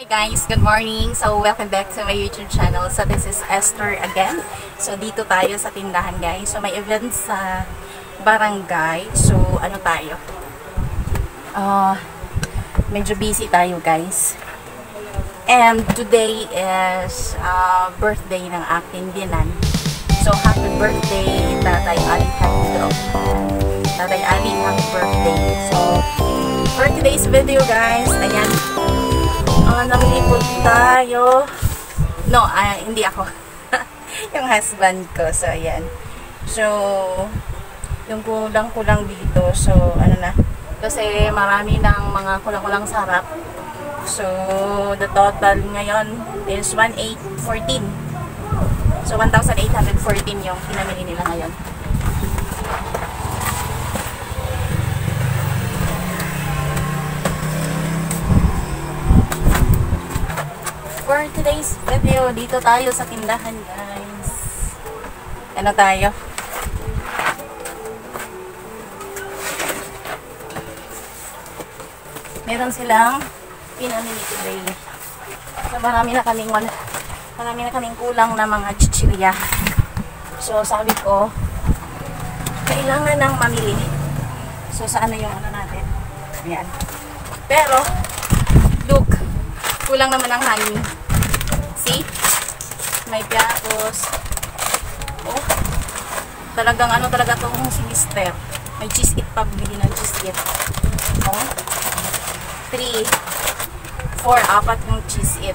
Hey guys, good morning. So welcome back to my YouTube channel. So this is Esther again. So dito tayo sa tindahan guys. So may event sa barangay. So ano tayo? Medyo busy tayo guys. And today is birthday ng aking binan. So happy birthday Tatay Ali Hatidro. Tatay Ali, happy birthday. So for today's video guys, ayan. Namili po tayo. No, hindi ako. Yung husband ko. So, ayan. So, yung kulang-kulang dito. So, ano na. Kasi marami ng mga kulang-kulang sarap. So, the total ngayon is 1,814. So, 1,814 yung pinamili nila ngayon. For today's video, dito tayo sa tindahan guys. Ano tayo? Meron silang pinamili today. So marami na kaming kulang na mga chichirya. So sabi ko, kailangan nang mamili. So saan na yung ano natin? Ayan. Pero, look, kulang naman ang honey. See? May piatos. Oh. Talagang ano talaga itong si Mister. May cheese it pa. Bili ng cheese it. Oh. 3, 4, 4 yung cheese it.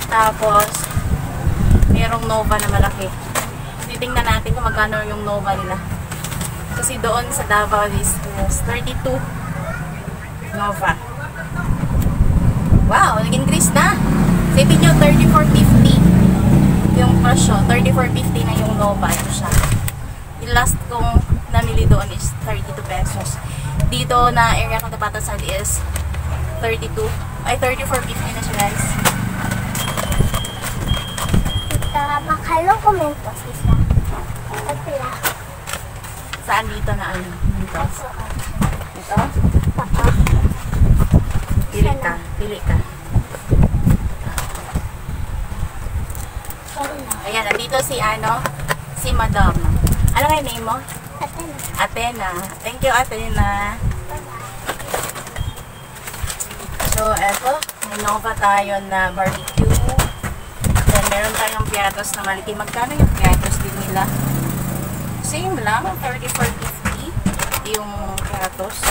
Tapos, merong Nova na malaki. Titingnan natin kung magkano yung Nova nila. Kasi doon sa Davao is 32 Nova. Wow, nag-increase na. Sipin nyo, 34.50 yung presyo. 34.50 na yung Nova. Ito siya. Yung last kong namili doon is 32 pesos. Dito na area kong tapatan is 32. Ay, 34.50 na siya guys. Makalo komento sisa. Saan dito na ano? Dito? Ito? Pili ka. Ayan, nandito si Madam. Ano nga yung name mo? Athena. Thank you, Athena. So, eto. May Nova tayo na barbecue. Then, meron tayong piatos na malaki. Magkano yung piatos din nila? Same lang, 34.50 yung piatos.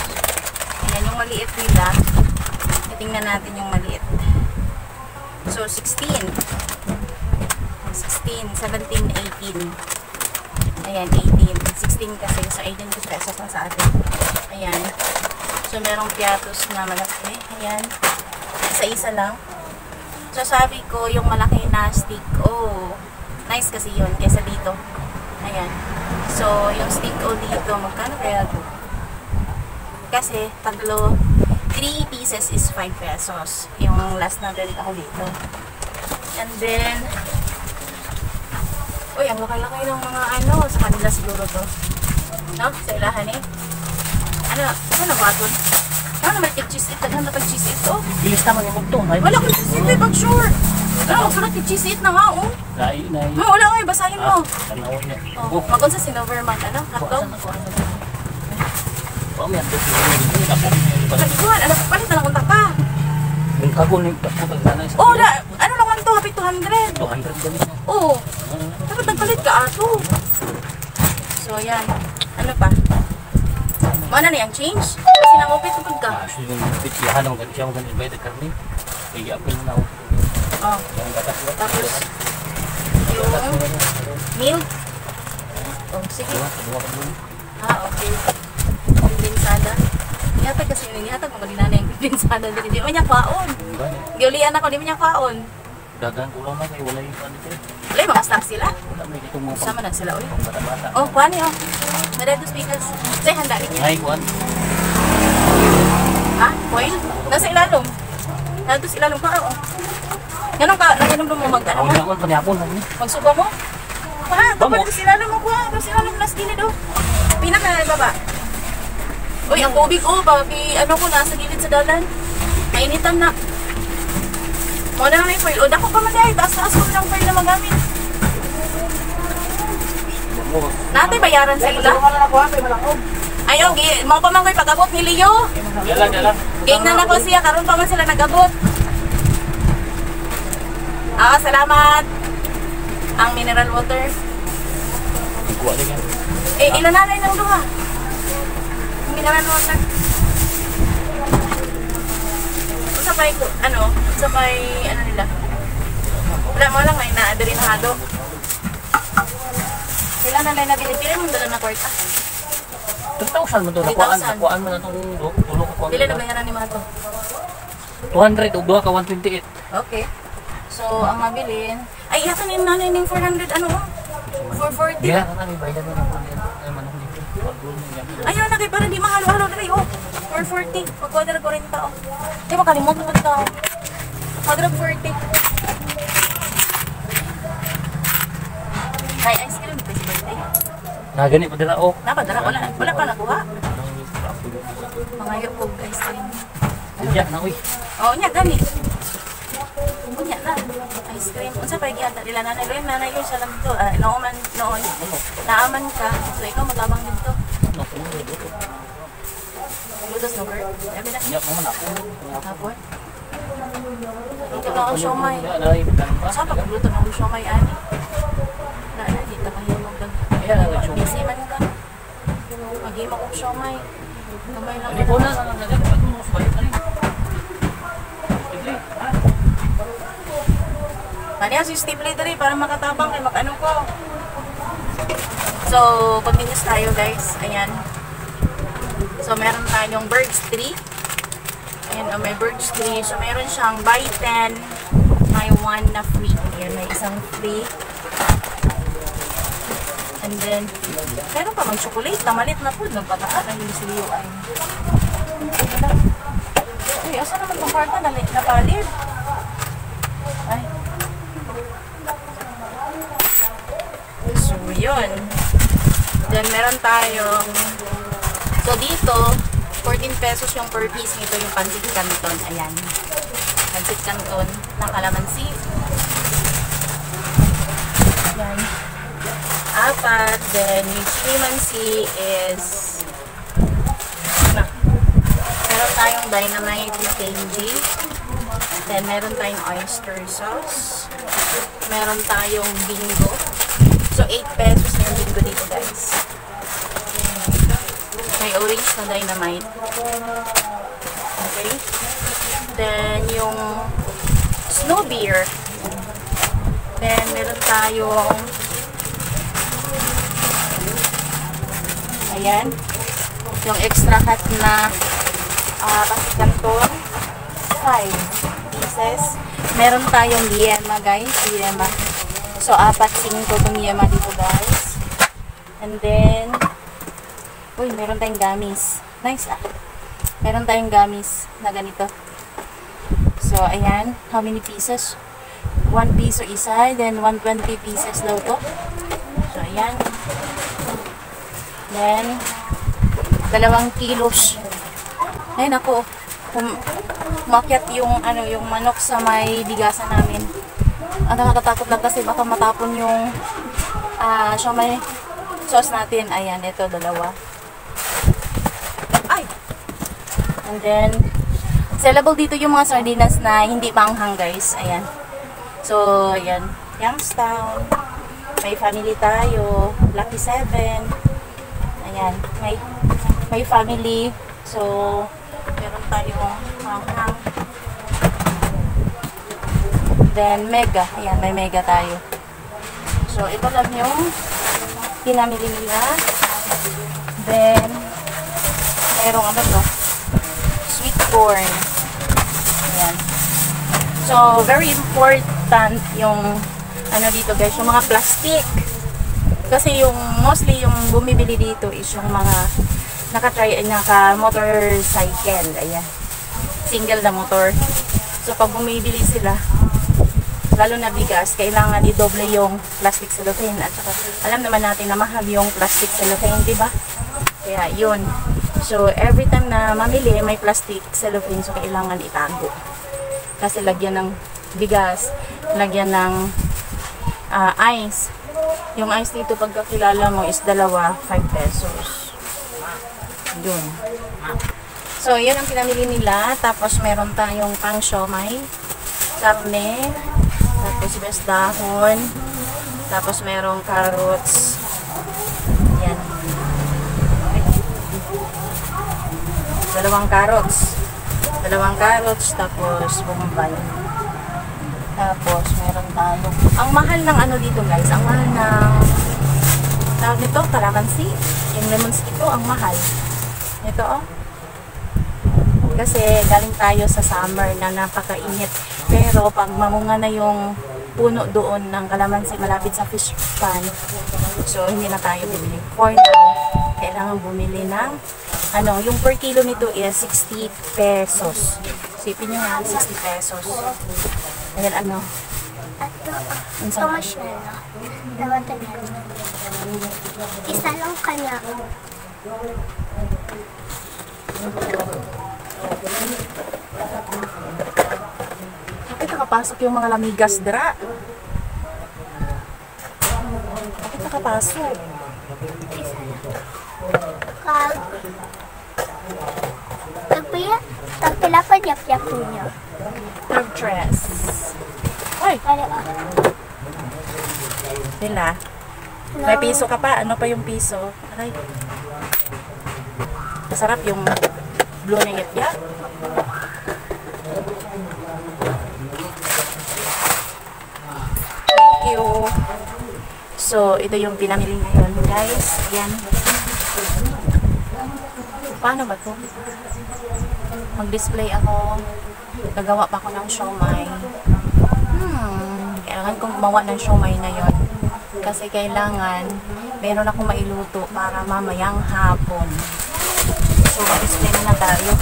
Ayan, yung maliit nila. Tingnan natin yung maliit. So, 16, 17, 18. Ayan, 18. 16 kasi. So, 18 pesos lang sa atin. Ayan. So, merong piatos na malaki. Ayan. Isa-isa lang. So, sabi ko, yung malaki na stick, oh, nice kasi yun. Kesa dito. Ayan. So, yung stick o dito, magkano kaya ito? Kasi, 3 pieces is 5 pesos. Yung last na galit ako dito. And then, uy, ang laki-laki ng mga sa kanila siguro to. No? Sa ilahan eh. Ano ba ito? Ano naman cheese it? Taghan na cheese it oh. Bilis naman yung magto. Wala ko cheese it eh, pag sure. Ano, sulat yung cheese it na nga oh. Wala nga, basahin mo. Oh, magunsa si Noverman, hotdog? Nagkuhan, palit na lang kung taka. Yung kagon yung oh, ano naman to? Hapit 200. 200 ganit. Oo. Dapat nagpalit ka ato. So, yan. Ano pa? Mana na yung change? Kasi namupit ko ka. So, yung pityahan naman siya mo ganit bayad karni. Kaya apil na ako. Oh. Tapos, yung milk. Oh, sige. Okay. Pinsada. Ihatag kasi yun. Ihatag mga dinana yung pinsada. Di mo niya kwaon. Di ulian ako. Di mo niya kwaon. Dagan ulang na kayo. Wala yung kanito. Wala yung mga staff sila. Wala may itong mga sama na sila. bata-bata. Oh, kuhan niyo. Naredo speakers. Say, handa rin niya. Ay, kuhan. Ha? Foil? Nasa ilalong. Nandito sa ilalong pa. Oh. Ganun ka. Naginom mo mag-ano mo? Ang panihapon. Magsuba mo? Ha? Tapos sa ilalong mo kuha. Tapos ilalong last gilid oh. Pinaka baba. Uy, ang tubig oh, babi, ano ko nasa gilid sa dalan. Mainitan na. Mo na may foil. O, dako pa man dahil. Taas-taas ko ng foil na magamit. Natay bayaran sa ila. Ayaw, mo pa man ko'y pag-abot ni Leo. Dala. Gang na nako siya. Karoon pa man sila nag-abot. Salamat. Ang mineral water. Kuha din yan. Ilananay ng duha. Ang mineral water. Sabay, ano nila. Wala mo lang, may naadarinhado. Kailan na nabili mo dala na kwarta? 2,000 mo to. 3,000. Nakuhaan mo na itong tulo ko. Pila na bayaran ni Mato? 200 o duha ka 128. Okay. So, ang mabilin, ay, yato ni nanay ng 400, ano? 440. Kaya ka na, may bayad na naman. Ay, manong dito. Ayaw na kayo, parang di mahalo-halo na kayo. 440. Pag-quadra 40 tao. Di ba kalimutan ko tao? Quadra 40. Ay, ice cream, ito si birthday. Nagani pa dila, oh. Napadala, wala pa nakuha. Mga yukog ice cream. Diyan na, uy. Oo, niya, gani. Unya na, ice cream. Unsa pa gyata nila nanay Loy, nanay Loy sa lang dito. Nooman noon. Naaman ka. So ikaw magabang dito. Lutos no girl. Sabi na. Yak mo man ako. Hapon. Ito na ang siomay. Ay, bitan pa. Saan pagluto ng siomay ani? Na dito kahimog dag. Busy man ka. Maghimo kong siomay. Gamay lang. Hindi ko na lang nagay. Pag-umus ba yun? Kanya si Steve diri para makatabang kay makano ko. So, continuous tayo guys. Ayan. So, meron tayong birds tree. Ayan, may birds tree. So, meron siyang buy 10, may 1 na free. Ayan, may isang free. And then, meron pa mang chocolate. Tamalit na po. Nagpataan. Ang hindi siliyo ay. Uy, asa naman itong karta na napalit? Ay. So, yun. Then, meron tayong, so dito, 14 pesos yung per piece nito yung pancit canton. Ayan. Pancit canton ng kalamansi. Ayan. 4. Then, yung chilimansi is, meron tayong dynamite na candy. Then, meron tayong oyster sauce. Meron tayong bingo. So, 8 pesos na yung bingo dito, guys. May orange na dynamite. Okay. Then, yung snow beer. Then, meron tayong ayan. Yung extra hot na pancit canton. 5 pieces. Meron tayong yema, guys. Yema. So, 4-5 itong yema dito, guys. And then, uy, meron tayong gummies. Nice, ah. Meron tayong gummies na ganito. So, ayan. How many pieces? 1 piso isa. Then, 120 pieces daw to. So, ayan. Then, 2 kilos. Ayun ako. Umakyat yung, yung manok sa may bigasan namin. Ang nakakatakot lang kasi baka matapon yung siomay sauce natin. Ayan, ito, 2. Ay! And then, sellable dito yung mga sardinas na hindi maanghang, guys. Ayan. So, ayan. Youngstown. May family tayo. Lucky 7. Ayan. May family. So, meron tayong maanghang. Then, mega. Ayan, may mega tayo. So, ito lang yung pinamili nila. Then, mayroong ano to? Sweet corn. Ayan. So, very important yung ano dito guys, yung mga plastic. Kasi yung, mostly yung bumibili dito is yung mga naka-motorcycle. Ayan. Single na motor. So, pag bumibili sila, lalo na bigas, kailangan i-doble yung plastic cellophane. At saka, alam naman natin na mahal yung plastic cellophane, di ba? Kaya, yun. So, every time na mamili, may plastic cellophane. So, kailangan itago. Kasi lagyan ng bigas, lagyan ng ice. Yung ice dito pagkakilala mo is dalawa, 5 pesos. Yun. So, yun ang pinamili nila. Tapos, meron tayong pang siomai, karne, tapos best dahon, tapos merong carrots. Yan. Dalawang carrots, tapos bombay. Tapos, meron tayo. Ang mahal ng ano dito guys, ang mahal ng tawag nito, kalamansi. Yung lemon ito, ang mahal. Ito oh. Kasi galing tayo sa summer na napakainit. Pero pag mamunga na yung puno doon ng kalamansi malapit sa fish pan, so hindi na tayo bumili. For now, kailangan bumili ng ano, yung per kilo nito is 60 pesos. Sipin nyo nga, 60 pesos. Ayan ano. Ito masyado. Isa lang kanya. Bakit nakapasok yung mga lamigas dra? Bakit nakapasok? Isa lang. Tagpila pa yap-yap niya. Third dress. Ay, Kaya sila. May piso ka pa. Ano pa yung piso? Ay. Masarap yung blue na yap-yap. Thank you. So, ito yung pinamili ngayon, guys. Yan. Paano ba to? Mag-display ako. Gagawa pa ako ng siomai. Kailangan kong gumawa ng siomai ngayon. Kasi kailangan meron akong mailuto para mamayang hapon. So, mag-display na tayo.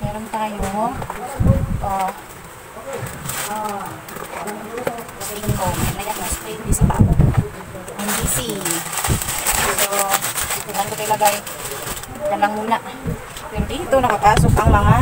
Meron tayo singko, lagyan mo straight di sa babo NBC. So saan ko ilagay yan lang muna, pero dito nakapasok ang mga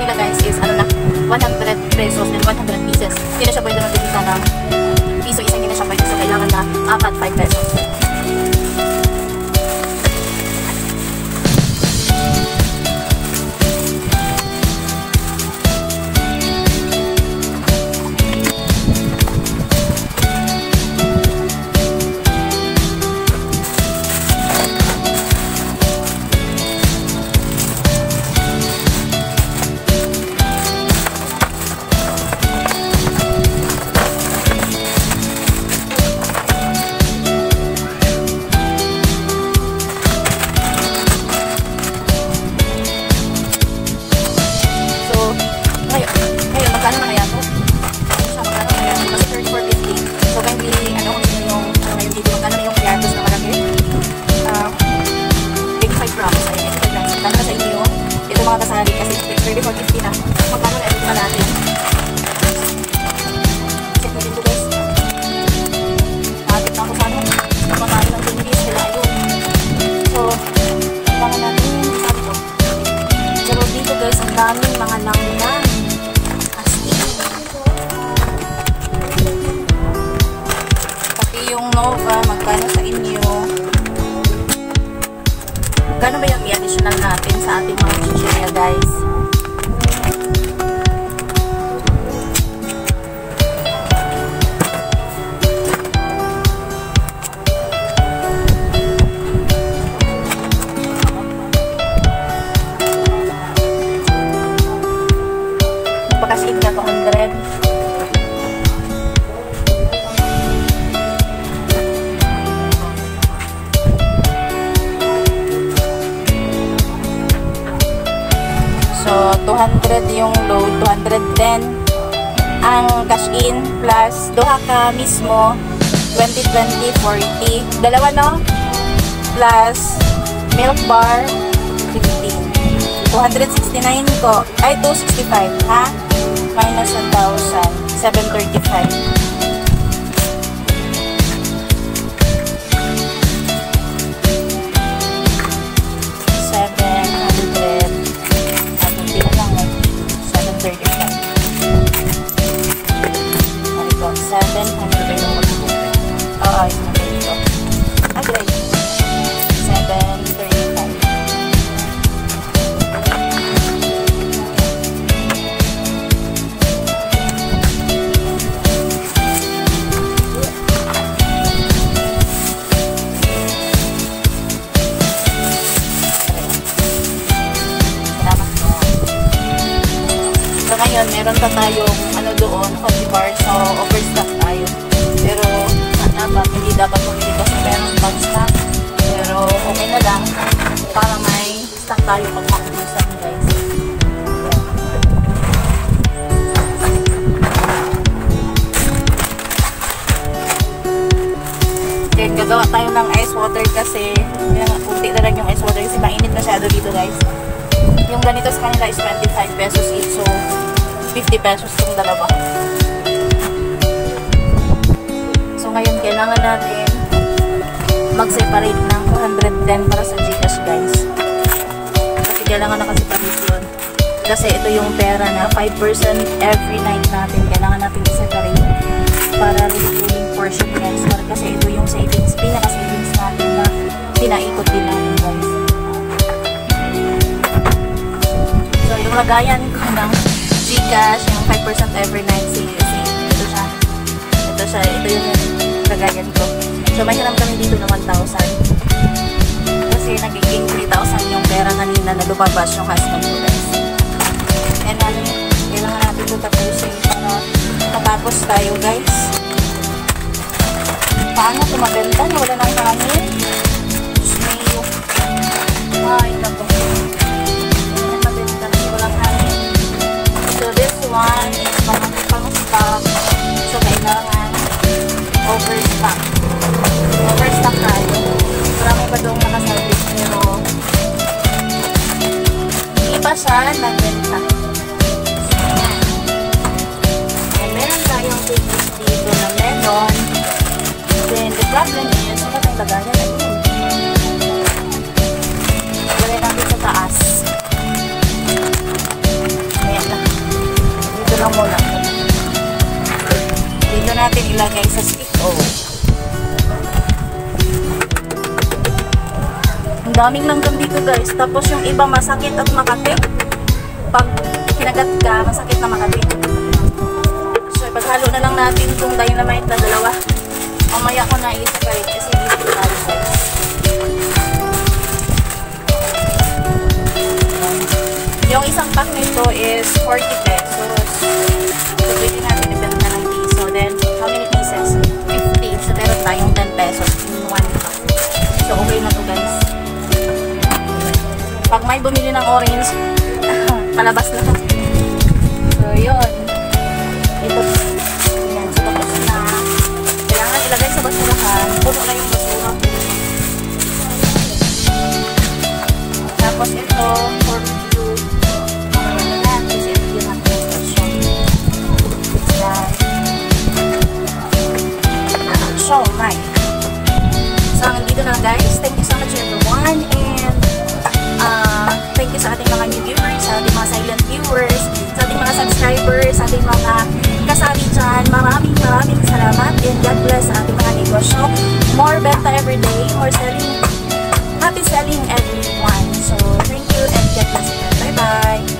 nila guys is ano na 100 pesos and 100 pieces. Hindi na siya pwede magbibita ng piso isa, hindi na siya pwede. So kailangan na apat 5 pesos. Mga kasali kasi 34.50 na. Magkano na ito natin? Check natin ito guys. Nakapit na ako sa ano. Magkano ng tinibis nila ayun. So, kailangan natin yung sabi ko. Pero dito guys, ang daming mga langyan. As in. Pati yung Nova, magkano sa inyo? Gano'n ba yung i-additional natin sa ating mga chichirya guys? Pagkasin ka 200. So, 200 yung load, 210 ang cash in plus duha ka mismo 20, 20, 40 dalawa no? Plus milk bar 15 269 ko ay 265 ha? Minus 1,000 735 ngayon, meron pa tayong ano doon, coffee bar, so overstock tayo. Pero, hindi dapat bumili kasi meron pang stock. Pero, okay na lang para may stock tayo pag makubusan guys. Then, gagawa tayo ng ice water kasi kunti na lang yung ice water kasi mainit masyado dito guys. Yung ganito sa kanila is 25 pesos each, so 50 pesos itong dalawa. So ngayon kailangan natin mag-separate ng 210 para sa Gcash guys. Kasi kailangan naka-separate yun. Kasi ito yung pera na 5% every night natin. Kailangan natin i-separate para retailing portion guys. Kasi ito yung savings, pinaka-savings natin na pinaikot din natin guys. So yung lagayan ko ng Gcash, yung 5% every night, ito yung lagayan ko. So, mahiram kami dito ng 1,000. Kasi nagiging 3,000 yung pera kanina na lumabas yung husband ko guys. And kailangan natin ito tapusin para matapos tayo guys. Paano ito maganda na wala nang hangin? Diyos mayo. Ay, naku. One is pang-stock. So, kailangan overstock. Overstock tayo. Marami pa doon nakaservice pero hindi pa siya nagbenta. And meron tayong tickets dito na melon. Then, the problem is, ano tayong lagayan? Ayun. Lagay natin sa taas. Ayan. natin ilagay sa stick. Oh. Ang daming langgam dito guys. Tapos yung iba masakit at makati. Pag kinagat ka, masakit na makati. So ipaghalo na lang natin itong dynamite na dalawa. Mamaya ko na i-separate kasi dito tayo guys. Yung isang pack nito is 40 pesos. So pwede natin ibenta ng piso. Then how many pieces? 50. So meron tayong 10 pesos in one pack. So okay na to guys. Pag may bumili ng orange, palabas na to. So yun. Ito. Yan. So tapos na. Kailangan ilagay sa basurahan. Puno na yung basura. Tapos ito, for review. Ano na, kasi ito yung ating instruction. Yan. So, my. So, hanggang dito na guys. Thank you so much everyone. And, thank you sa ating mga new viewers, sa ating mga silent viewers, sa ating mga subscribers, sa ating mga kasali dyan. Maraming salamat and God bless sa ating mga negosyo. More benta everyday, more selling, happy selling everyone. So, thank you and God bless you. Bye-bye!